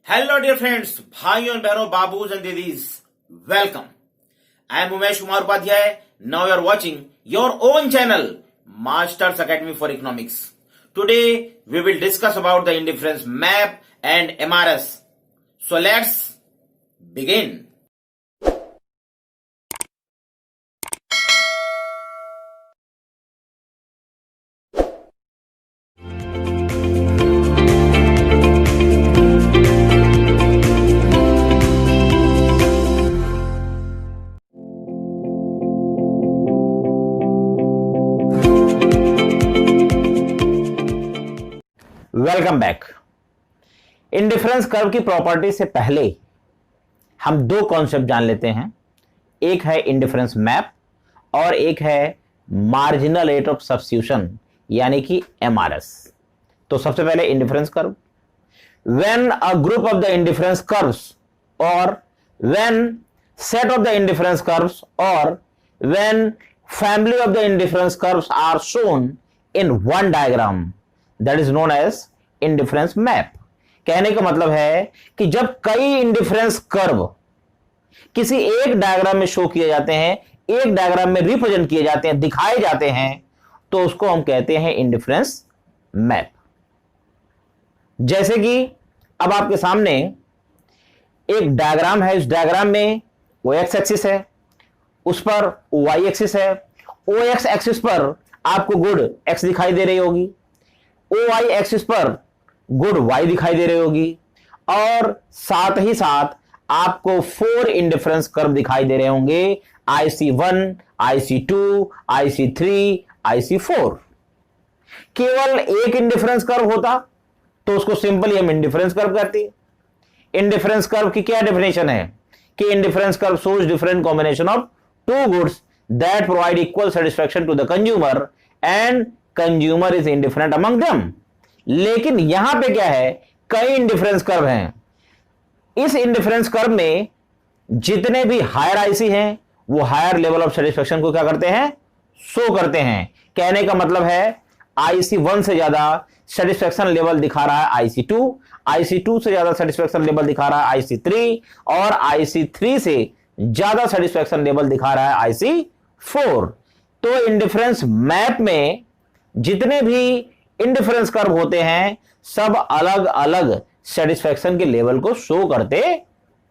Hello dear friends, भाइयों and बहनों, babus and didis, welcome. I am Umesh Kumar Upadhyay. Now you are watching your own channel, Masters Academy for Economics. Today we will discuss about the indifference map and MRS. So let's begin. Welcome back. Indifference curve की property से पहले हम दो concept जान लेते हैं। एक है इंडिफरेंस मैप और एक है मार्जिनल रेट ऑफ सब्स्टिट्यूशन यानी कि एमआरएस। तो सबसे पहले indifference curve. When a group of the indifference curves और when set of the indifference curves और when family of the indifference curves are shown in one diagram, that is known as indifference map. कहने का मतलब है कि जब कई indifference curve किसी एक डायग्राम में शो किए जाते हैं, एक डायग्राम में रिप्रेजेंट किए जाते हैं, दिखाए जाते हैं, तो उसको हम कहते हैं इंडिफरेंस मैप। जैसे कि अब आपके सामने एक डायग्राम है। इस डायग्राम में वो एक्स एक्सिस है, उस पर वाई एक्सिस है। ओ एक्स एक्सिस पर आपको गुड एक्स दिखाई दे रही होगी, ओ वाई एक्सिस पर गुड वाई दिखाई दे रही होगी, और साथ ही साथ आपको 4 इंडिफरेंस कर्व दिखाई दे रहे होंगे, IC1, IC2, IC3, IC4। केवल एक इंडिफरेंस कर्व होता तो उसको सिंपली हम इंडिफरेंस कर्व कहते हैं। इंडिफरेंस कर्व की क्या डेफिनेशन है कि indifference curve shows different combination of two goods that provide equal satisfaction to the consumer and consumer is indifferent among them. लेकिन यहां पे क्या है, कई इंडिफरेंस कर्व हैं। इस इंडिफरेंस कर्व में जितने भी हायर आईसी हैं वो हायर लेवल ऑफ सेटिस्फैक्शन को क्या करते हैं, शो करते हैं। कहने का मतलब है IC1 से ज्यादा सेटिस्फैक्शन लेवल दिखा रहा है IC2, IC2 से ज्यादा सेटिस्फैक्शन लेवल दिखा रहा है IC3 और IC3 से ज्यादा सेटिस्फैक्शन लेवल दिखा रहा है IC4। तो इंडिफरेंस मैप में जितने भी इंडिफरेंस कर्व होते हैं सब अलग अलग सेटिस्फैक्शन के लेवल को शो करते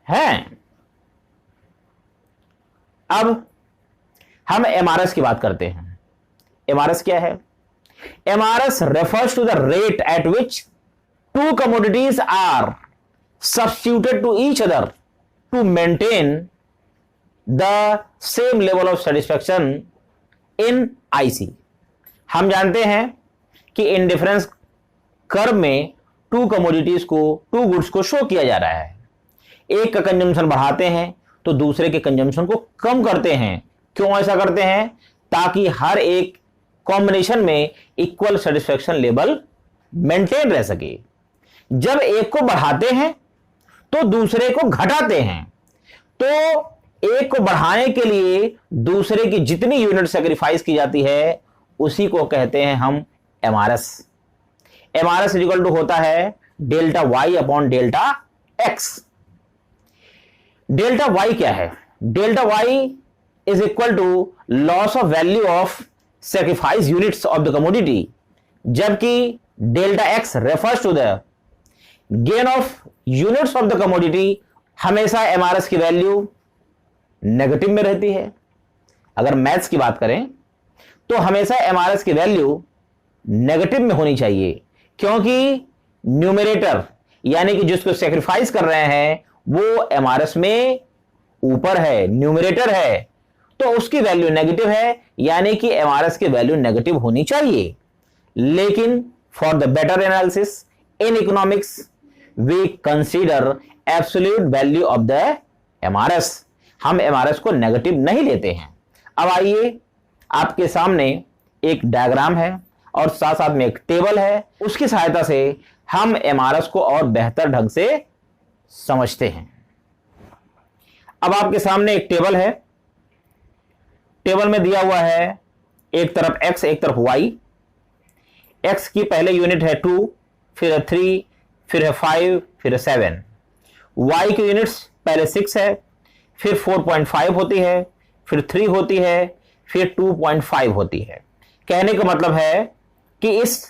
हैं। अब हम एमआरएस की बात करते हैं। एमआरएस क्या है? MRS refers to the rate at which two commodities are substituted to each other to maintain the same level of satisfaction in IC. हम जानते हैं कि इंडिफरेंस कर्व में टू कमोडिटीज को, टू गुड्स को शो किया जा रहा है। एक का कंजम्पशन बढ़ाते हैं तो दूसरे के कंजम्पशन को कम करते हैं। क्यों ऐसा करते हैं? ताकि हर एक कॉम्बिनेशन में इक्वल सेटिस्फैक्शन लेवल मेंटेन रह सके। जब एक को बढ़ाते हैं तो दूसरे को घटाते हैं, तो एक को बढ़ाने के लिए दूसरे की जितनी यूनिट सेक्रीफाइस की जाती है उसी को कहते हैं हम एमआरएस। एमआरएस इक्वल टू होता है delta Y upon delta X. Delta Y क्या है? Delta Y is equal to loss of value of sacrifice units of the commodity, जबकि delta X refers to the gain of units of the commodity. हमेशा MRS की value negative में रहती है। अगर maths की बात करें तो हमेशा एमआरएस की वैल्यू नेगेटिव में होनी चाहिए, क्योंकि न्यूमरेटर यानी कि जिसको सेक्रीफाइस कर रहे हैं वो एमआरएस में ऊपर है, न्यूमरेटर है, तो उसकी वैल्यू नेगेटिव है, यानी कि एमआरएस की वैल्यू नेगेटिव होनी चाहिए। लेकिन for the better analysis in economics we consider absolute value of the MRS. हम एमआरएस को नेगेटिव नहीं लेते हैं। अब आइए, आपके सामने एक डायग्राम है और साथ साथ में एक टेबल है, उसकी सहायता से हम एमआरएस को और बेहतर ढंग से समझते हैं। अब आपके सामने एक टेबल है। टेबल में दिया हुआ है एक तरफ x, एक तरफ y। x की पहले यूनिट है 2, फिर है 3, फिर है 5, फिर है 7। y की यूनिट्स पहले 6 है, फिर 4.5 होती है, फिर 3 होती है, फिर 2.5 होती है। कहने का मतलब है कि इस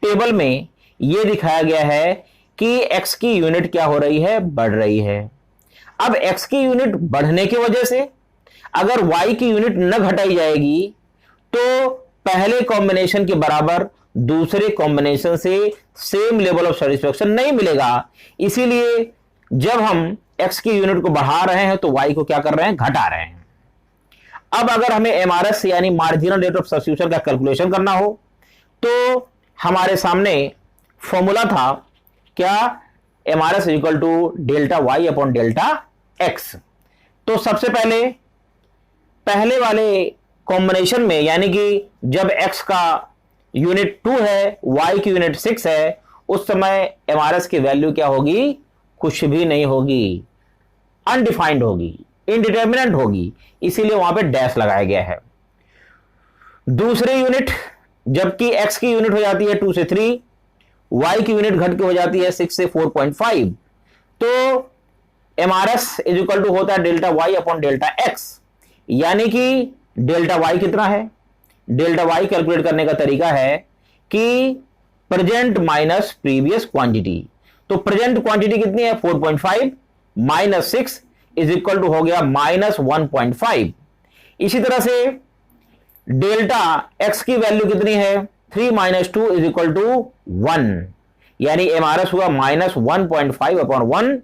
टेबल में यह दिखाया गया है कि x की यूनिट क्या हो रही है, बढ़ रही है। अब x की यूनिट बढ़ने की वजह से अगर y की यूनिट न घटाई जाएगी तो पहले कॉम्बिनेशन के बराबर दूसरे कॉम्बिनेशन से सेम लेवल ऑफ सेटिस्फैक्शन नहीं मिलेगा। इसीलिए जब हम x की यूनिट को बढ़ा रहे हैं तो y को क्या कर रहे हैं, घटा रहे हैं। अब अगर हमें एमआरएस यानी मार्जिनल रेट ऑफ सब्स्टिट्यूशन का कैलकुलेशन करना हो तो हमारे सामने फॉर्मूला था क्या, MRS equal to delta Y upon delta X. तो सबसे पहले वाले कॉम्बिनेशन में यानी कि जब x का यूनिट 2 है, y की यूनिट 6 है, उस समय एमआरएस की वैल्यू क्या होगी, कुछ भी नहीं होगी, अनडिफाइंड होगी, इनडिटर्मिनेंट होगी, इसीलिए वहां पे डैश लगाया गया है। दूसरी यूनिट जबकि x की यूनिट हो जाती है 2 से 3, y की यूनिट घट के हो जाती है 6 से 4.5, तो एमआरएस इज इक्वल टू होता है delta Y upon delta X. यानी कि डेल्टा वाई कितना है, डेल्टा वाई कैलकुलेट करने का तरीका है कि प्रेजेंट माइनस प्रीवियस क्वांटिटी। तो प्रेजेंट क्वांटिटी कितनी है, 4.5 माइनस 6 इज इक्वल टू हो गया माइनस 1.5। इसी तरह से डेल्टा एक्स की वैल्यू कितनी है, 3 माइनस 2 इज इक्वल टू 1, यानी एमआरएस हुआ minus 1.5 upon 1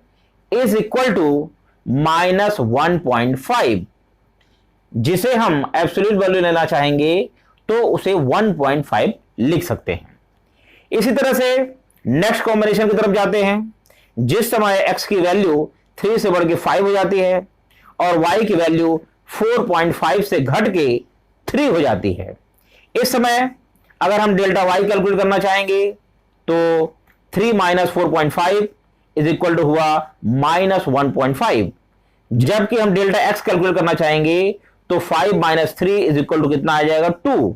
is equal to minus 1.5। जिसे हम एब्सोल्यूट वैल्यू लेना चाहेंगे तो उसे 1.5 लिख सकते हैं। इसी तरह से नेक्स्ट कॉम्बिनेशन की तरफ जाते हैं। जिस समय x की वैल्यू 3 से बढ़ के 5 हो जाती है और y की वैल्यू 4.5 से घट के 3 हो जाती है, इस समय अगर हम डेल्टा y कैलकुलेट करना चाहेंगे तो 3 माइनस 4.5 इज इक्वल टू हुआ माइनस 1.5। जबकि हम डेल्टा x कैलकुलेट करना चाहेंगे तो 5 माइनस 3 इज इक्वल टू कितना आ जाएगा, 2।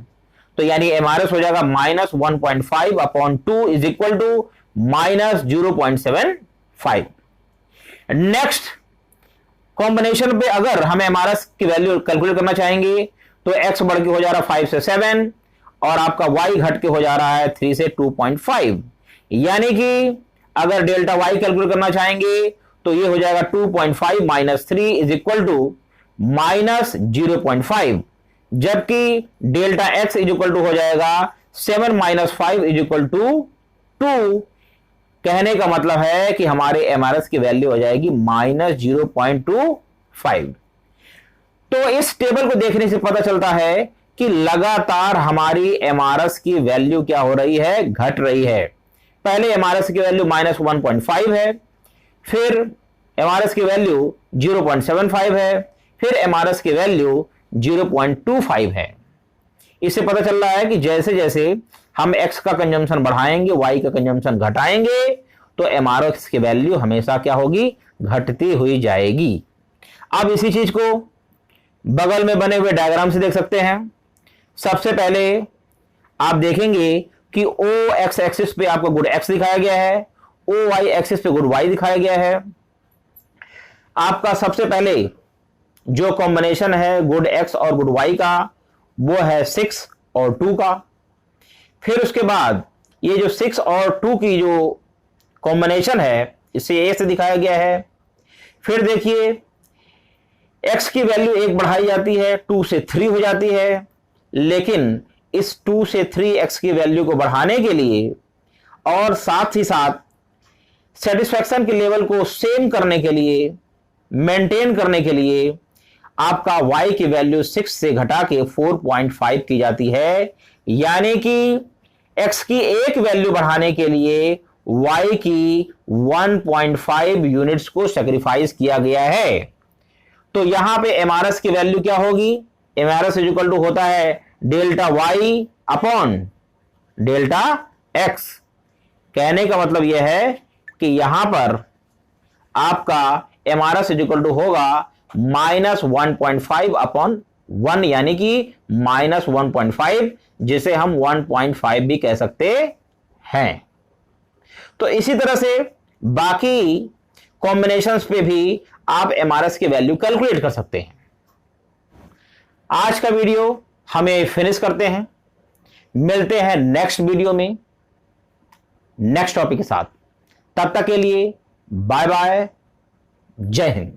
तो यानी एमआरएस हो जाएगा minus 1.5 upon 2 is equal to minus 0.75। Next combination पे अगर हम एमआरएस की वैल्यू कैलकुलेट करना चाहेंगे तो x बढ़ के हो जा रहा है 5 से 7 और आपका y घट के हो जा रहा है 3 से 2.5। यानी कि अगर डेल्टा y कैलकुलेट करना चाहेंगे तो ये हो जाएगा 2.5 minus 3 is equal to minus 0.5। जबकि delta x is equal to हो जाएगा 7 माइनस 5 इज इक्वल टू 2। कहने का मतलब है कि हमारे एमआरएस की वैल्यू हो जाएगी माइनस 0.25। तो इस टेबल को देखने से पता चलता है कि लगातार हमारी एमआरएस की वैल्यू क्या हो रही है, घट रही है। पहले एमआरएस की वैल्यू माइनस 1.5 है, फिर एमआरएस की वैल्यू 0.75 है, फिर एमआरएस की वैल्यू 0.25 है। इससे पता चल रहा है कि जैसे जैसे हम x का कंजम्पशन बढ़ाएंगे, y का कंजम्पशन घटाएंगे, तो एमआरएस की वैल्यू हमेशा क्या होगी, घटती हुई जाएगी। अब इसी चीज को बगल में बने हुए डायग्राम से देख सकते हैं। सबसे पहले आप देखेंगे कि ओ एक्स एक्सिस पे आपको गुड x दिखाया गया है, ओ वाई एक्सिस पे गुड y दिखाया गया है। आपका सबसे पहले जो कॉम्बिनेशन है गुड x और गुड y का वो है 6 और 2 का। फिर उसके बाद ये जो 6 और 2 की जो कॉम्बिनेशन है इसे a से दिखाया गया है। फिर देखिए x की वैल्यू 1 बढ़ाई जाती है, 2 से 3 हो जाती है, लेकिन इस 2 से 3x की वैल्यू को बढ़ाने के लिए और साथ ही साथ सेटिस्फैक्शन के लेवल को सेम करने के लिए, मेंटेन करने के लिए आपका y की वैल्यू 6 से घटा के 4.5 की जाती है। यानी कि x की एक वैल्यू बढ़ाने के लिए y की 1.5 यूनिट्स को सैक्रिफाइस किया गया है। तो यहां पे एमआरएस की वैल्यू क्या होगी, एमआरएस इज इक्वल टू होता है delta y upon delta x। कहने का मतलब यह है कि यहां पर आपका एमआरएस इज इक्वल टू होगा माइनस 1.5 अपॉन 1, यानी कि माइनस 1.5, जिसे हम 1.5 भी कह सकते हैं। तो इसी तरह से बाकी कॉम्बिनेशंस पे भी आप एमआरएस की वैल्यू कैलकुलेट कर सकते हैं। आज का वीडियो हमें फिनिश करते हैं, मिलते हैं नेक्स्ट वीडियो में नेक्स्ट टॉपिक के साथ। तब तक के लिए बाय बाय, जय हिंद।